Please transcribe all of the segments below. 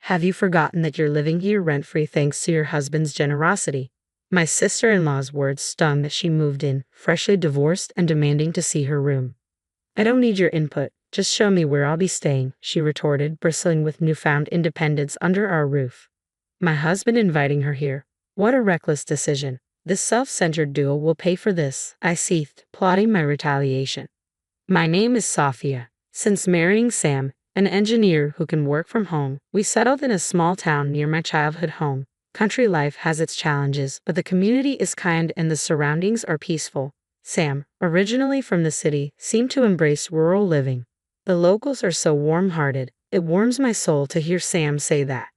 Have you forgotten that you're living here rent-free thanks to your husband's generosity? My sister-in-law's words stung as she moved in, freshly divorced and demanding to see her room. I don't need your input, just show me where I'll be staying, she retorted, bristling with newfound independence under our roof. My husband inviting her here. What a reckless decision. This self-centered duo will pay for this, I seethed, plotting my retaliation. My name is Sophia. Since marrying Sam, an engineer who can work from home, we settled in a small town near my childhood home. Country life has its challenges, but the community is kind and the surroundings are peaceful. Sam, originally from the city, seemed to embrace rural living. The locals are so warm-hearted, it warms my soul to hear Sam say that.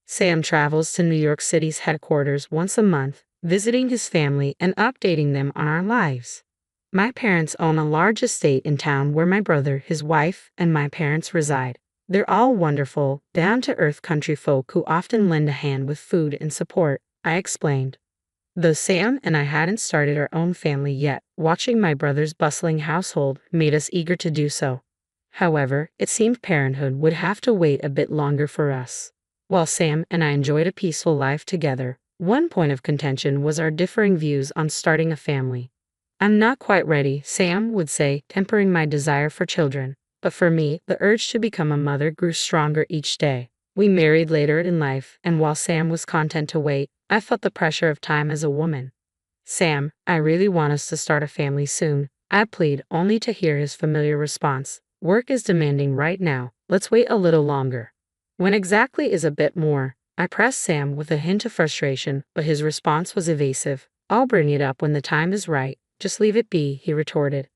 Sam travels to New York City's headquarters once a month, visiting his family and updating them on our lives. My parents own a large estate in town where my brother, his wife, and my parents reside. They're all wonderful, down-to-earth country folk who often lend a hand with food and support, I explained. Though Sam and I hadn't started our own family yet, watching my brother's bustling household made us eager to do so. However, it seemed parenthood would have to wait a bit longer for us. While Sam and I enjoyed a peaceful life together, one point of contention was our differing views on starting a family. I'm not quite ready, Sam would say, tempering my desire for children. But for me, the urge to become a mother grew stronger each day. We married later in life, and while Sam was content to wait, I felt the pressure of time as a woman. Sam, I really want us to start a family soon, I plead, only to hear his familiar response. Work is demanding right now, let's wait a little longer. When exactly is a bit more, I pressed Sam with a hint of frustration, but his response was evasive. I'll bring it up when the time is right, just leave it be, he retorted.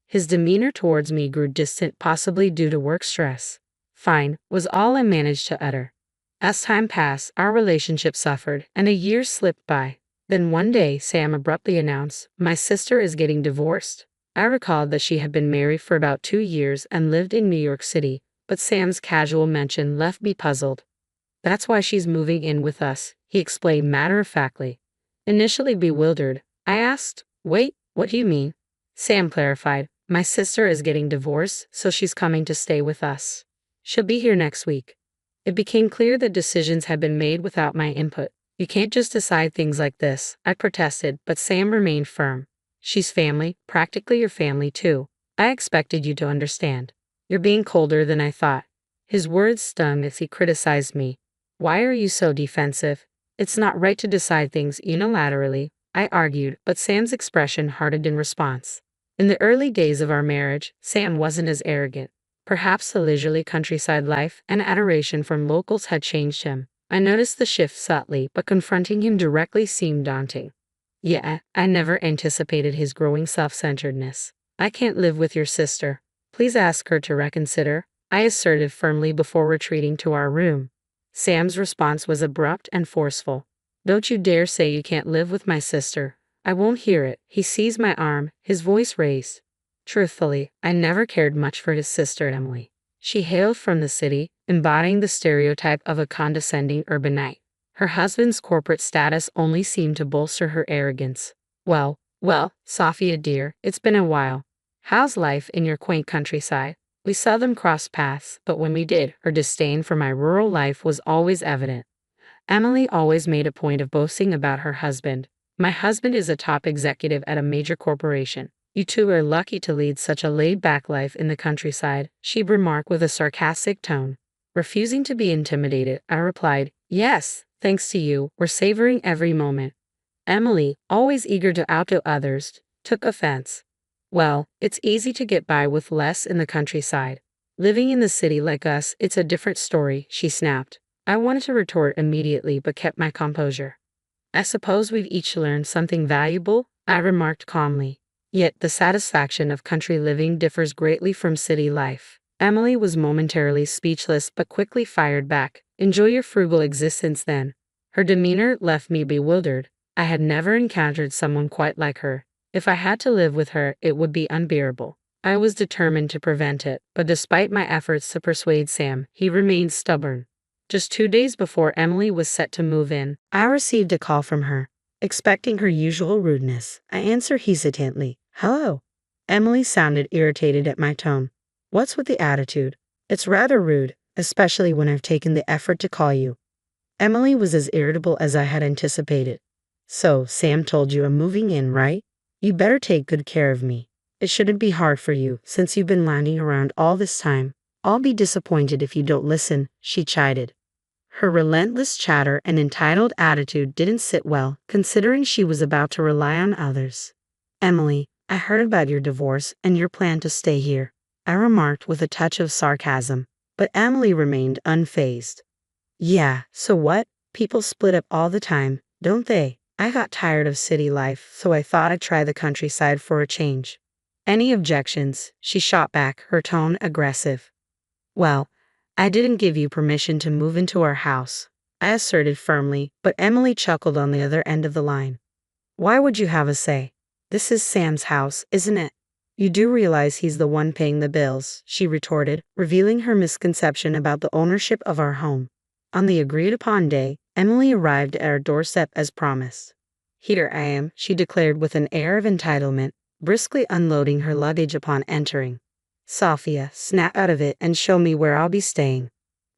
His demeanor towards me grew distant, possibly due to work stress. Fine, was all I managed to utter. As time passed, our relationship suffered, and a year slipped by. Then one day, Sam abruptly announced, my sister is getting divorced. I recalled that she had been married for about 2 years and lived in New York City, but Sam's casual mention left me puzzled. That's why she's moving in with us, he explained matter-of-factly. Initially bewildered, I asked, wait, what do you mean? Sam clarified, my sister is getting divorced, so she's coming to stay with us. She'll be here next week. It became clear that decisions had been made without my input. You can't just decide things like this, I protested, but Sam remained firm. She's family, practically your family too. I expected you to understand. You're being colder than I thought. His words stung as he criticized me. Why are you so defensive? It's not right to decide things unilaterally, I argued, but Sam's expression hardened in response. In the early days of our marriage, Sam wasn't as arrogant. Perhaps the leisurely countryside life and adoration from locals had changed him. I noticed the shift subtly, but confronting him directly seemed daunting. Yeah, I never anticipated his growing self-centeredness. I can't live with your sister. Please ask her to reconsider, I asserted firmly before retreating to our room. Sam's response was abrupt and forceful. Don't you dare say you can't live with my sister. I won't hear it. He seized my arm, his voice raised. Truthfully, I never cared much for his sister Emily. She hailed from the city, embodying the stereotype of a condescending urbanite. Her husband's corporate status only seemed to bolster her arrogance. Well, Sophia dear, it's been a while. How's life in your quaint countryside? We seldom crossed paths, but when we did, her disdain for my rural life was always evident. Emily always made a point of boasting about her husband. My husband is a top executive at a major corporation. You two are lucky to lead such a laid-back life in the countryside, she remarked with a sarcastic tone. Refusing to be intimidated, I replied, yes, thanks to you, we're savoring every moment. Emily, always eager to outdo others, took offense. Well, it's easy to get by with less in the countryside. Living in the city like us, it's a different story, she snapped. I wanted to retort immediately but kept my composure. I suppose we've each learned something valuable, I remarked calmly. Yet the satisfaction of country living differs greatly from city life. Emily was momentarily speechless but quickly fired back. Enjoy your frugal existence then. Her demeanor left me bewildered. I had never encountered someone quite like her. If I had to live with her, it would be unbearable. I was determined to prevent it, but despite my efforts to persuade Sam, he remained stubborn. Just 2 days before Emily was set to move in, I received a call from her. Expecting her usual rudeness, I answered hesitantly, hello. Emily sounded irritated at my tone. What's with the attitude? It's rather rude. especially when I've taken the effort to call you. Emily was as irritable as I had anticipated. So, Sam told you I'm moving in, right? You better take good care of me. It shouldn't be hard for you, since you've been lounging around all this time. I'll be disappointed if you don't listen, she chided. Her relentless chatter and entitled attitude didn't sit well, considering she was about to rely on others. Emily, I heard about your divorce and your plan to stay here, I remarked with a touch of sarcasm, but Emily remained unfazed. Yeah, so what? People split up all the time, don't they? I got tired of city life, so I thought I'd try the countryside for a change. Any objections? She shot back, her tone aggressive. Well, I didn't give you permission to move into our house, I asserted firmly, but Emily chuckled on the other end of the line. Why would you have a say? This is Sam's house, isn't it? You do realize he's the one paying the bills, she retorted, revealing her misconception about the ownership of our home. On the agreed-upon day, Emily arrived at our doorstep as promised. Here I am, she declared with an air of entitlement, briskly unloading her luggage upon entering. Sophia, snap out of it and show me where I'll be staying.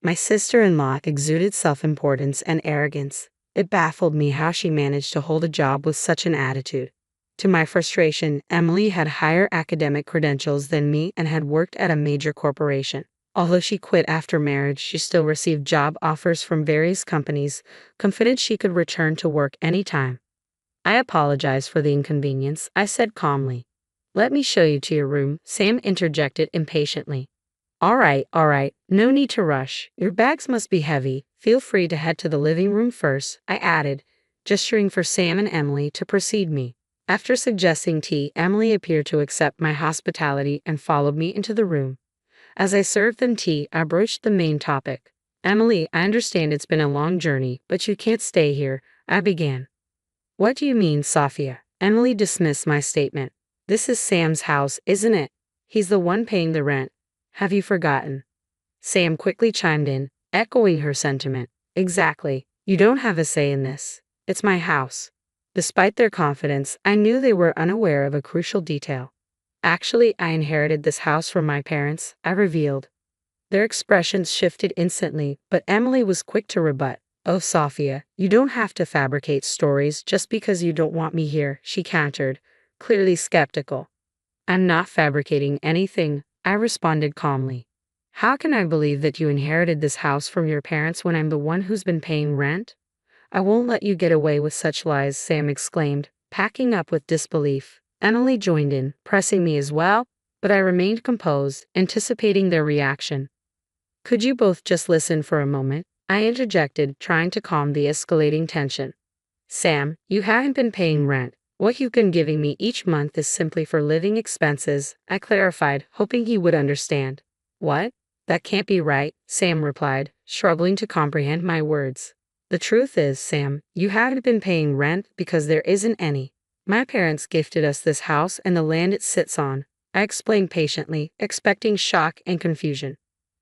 My sister-in-law exuded self-importance and arrogance. It baffled me how she managed to hold a job with such an attitude. To my frustration, Emily had higher academic credentials than me and had worked at a major corporation. Although she quit after marriage, she still received job offers from various companies, confident she could return to work anytime. I apologize for the inconvenience, I said calmly. Let me show you to your room, Sam interjected impatiently. All right, no need to rush. Your bags must be heavy. Feel free to head to the living room first, I added, gesturing for Sam and Emily to precede me. After suggesting tea, Emily appeared to accept my hospitality and followed me into the room. As I served them tea, I broached the main topic. Emily, I understand it's been a long journey, but you can't stay here, I began. What do you mean, Sophia? Emily dismissed my statement. This is Sam's house, isn't it? He's the one paying the rent. Have you forgotten? Sam quickly chimed in, echoing her sentiment. Exactly. You don't have a say in this. It's my house. Despite their confidence, I knew they were unaware of a crucial detail. Actually, I inherited this house from my parents, I revealed. Their expressions shifted instantly, but Emily was quick to rebut. Oh, Sophia, you don't have to fabricate stories just because you don't want me here, she countered, clearly skeptical. I'm not fabricating anything, I responded calmly. How can I believe that you inherited this house from your parents when I'm the one who's been paying rent? I won't let you get away with such lies, Sam exclaimed, packing up with disbelief. Emily joined in, pressing me as well, but I remained composed, anticipating their reaction. Could you both just listen for a moment? I interjected, trying to calm the escalating tension. Sam, you haven't been paying rent. What you've been giving me each month is simply for living expenses, I clarified, hoping he would understand. What? That can't be right, Sam replied, struggling to comprehend my words. The truth is, Sam, you haven't been paying rent because there isn't any. My parents gifted us this house and the land it sits on, I explained patiently, expecting shock and confusion.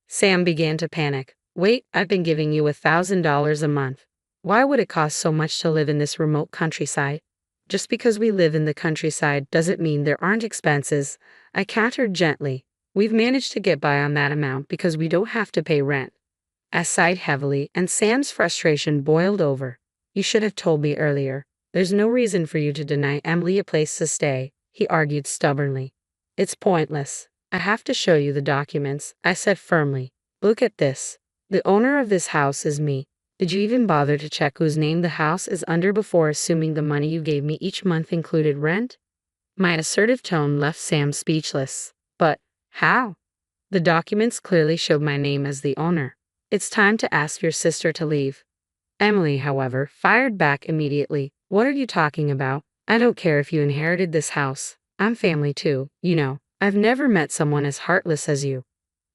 Sam began to panic. Wait, I've been giving you $1,000 a month. Why would it cost so much to live in this remote countryside? Just because we live in the countryside doesn't mean there aren't expenses, I countered gently. We've managed to get by on that amount because we don't have to pay rent. I sighed heavily, and Sam's frustration boiled over. You should have told me earlier. There's no reason for you to deny Emily a place to stay, he argued stubbornly. It's pointless. I have to show you the documents, I said firmly. Look at this. The owner of this house is me. Did you even bother to check whose name the house is under before assuming the money you gave me each month included rent? My assertive tone left Sam speechless. But how? The documents clearly showed my name as the owner. It's time to ask your sister to leave. Emily, however, fired back immediately. What are you talking about? I don't care if you inherited this house. I'm family too, you know. I've never met someone as heartless as you.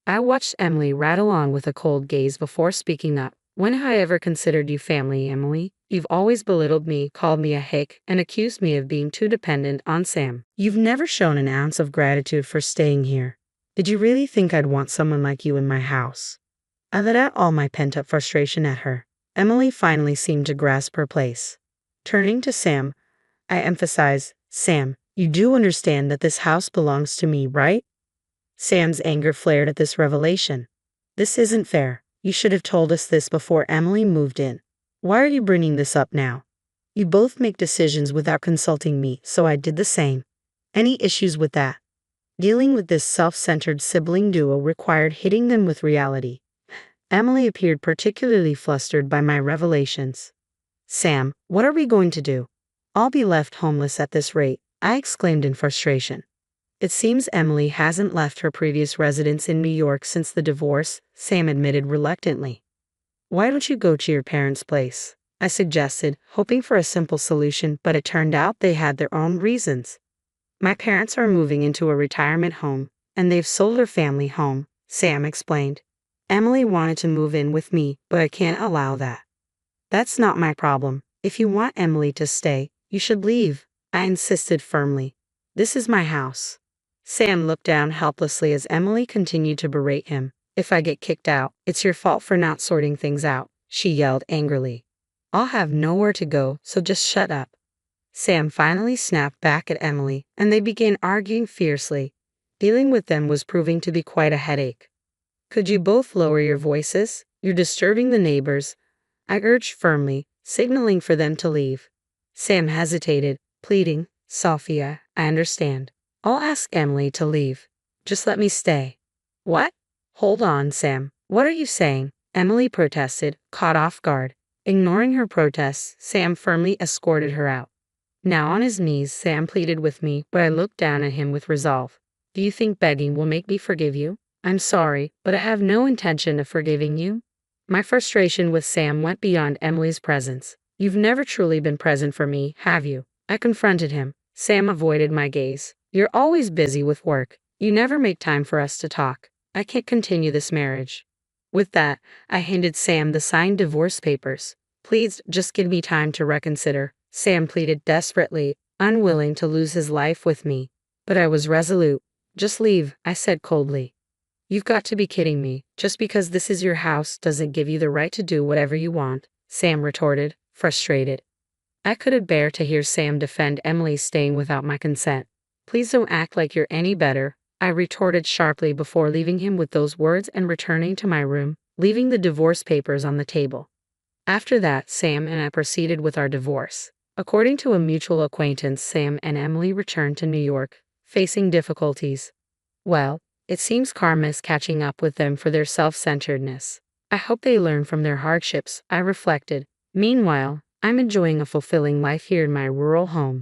I watched Emily rattle on with a cold gaze before speaking up. When have I ever considered you family, Emily? You've always belittled me, called me a hick, and accused me of being too dependent on Sam. You've never shown an ounce of gratitude for staying here. Did you really think I'd want someone like you in my house? I let out all my pent-up frustration at her. Emily finally seemed to grasp her place. Turning to Sam, I emphasized, Sam, you do understand that this house belongs to me, right? Sam's anger flared at this revelation. This isn't fair. You should have told us this before Emily moved in. Why are you bringing this up now? You both make decisions without consulting me, so I did the same. Any issues with that? Dealing with this self-centered sibling duo required hitting them with reality. Emily appeared particularly flustered by my revelations. Sam, what are we going to do? I'll be left homeless at this rate, I exclaimed in frustration. It seems Emily hasn't left her previous residence in New York since the divorce, Sam admitted reluctantly. Why don't you go to your parents' place? I suggested, hoping for a simple solution, but it turned out they had their own reasons. My parents are moving into a retirement home, and they've sold their family home, Sam explained. Emily wanted to move in with me, but I can't allow that. That's not my problem. If you want Emily to stay, you should leave, I insisted firmly. This is my house. Sam looked down helplessly as Emily continued to berate him. If I get kicked out, it's your fault for not sorting things out, she yelled angrily. I'll have nowhere to go, so just shut up. Sam finally snapped back at Emily, and they began arguing fiercely. Dealing with them was proving to be quite a headache. Could you both lower your voices? You're disturbing the neighbors, I urged firmly, signaling for them to leave. Sam hesitated, pleading, Sophia, I understand. I'll ask Emily to leave. Just let me stay. What? Hold on, Sam. What are you saying? Emily protested, caught off guard. Ignoring her protests, Sam firmly escorted her out. Now on his knees, Sam pleaded with me, but I looked down at him with resolve. Do you think begging will make me forgive you? I'm sorry, but I have no intention of forgiving you. My frustration with Sam went beyond Emily's presence. You've never truly been present for me, have you? I confronted him. Sam avoided my gaze. You're always busy with work. You never make time for us to talk. I can't continue this marriage. With that, I handed Sam the signed divorce papers. Please, just give me time to reconsider, Sam pleaded desperately, unwilling to lose his life with me. But I was resolute. Just leave, I said coldly. You've got to be kidding me. Just because this is your house doesn't give you the right to do whatever you want, Sam retorted, frustrated. I couldn't bear to hear Sam defend Emily staying without my consent. Please don't act like you're any better, I retorted sharply before leaving him with those words and returning to my room, leaving the divorce papers on the table. After that, Sam and I proceeded with our divorce. According to a mutual acquaintance, Sam and Emily returned to New York, facing difficulties. Well, it seems karma is catching up with them for their self-centeredness. I hope they learn from their hardships, I reflected. Meanwhile, I'm enjoying a fulfilling life here in my rural home.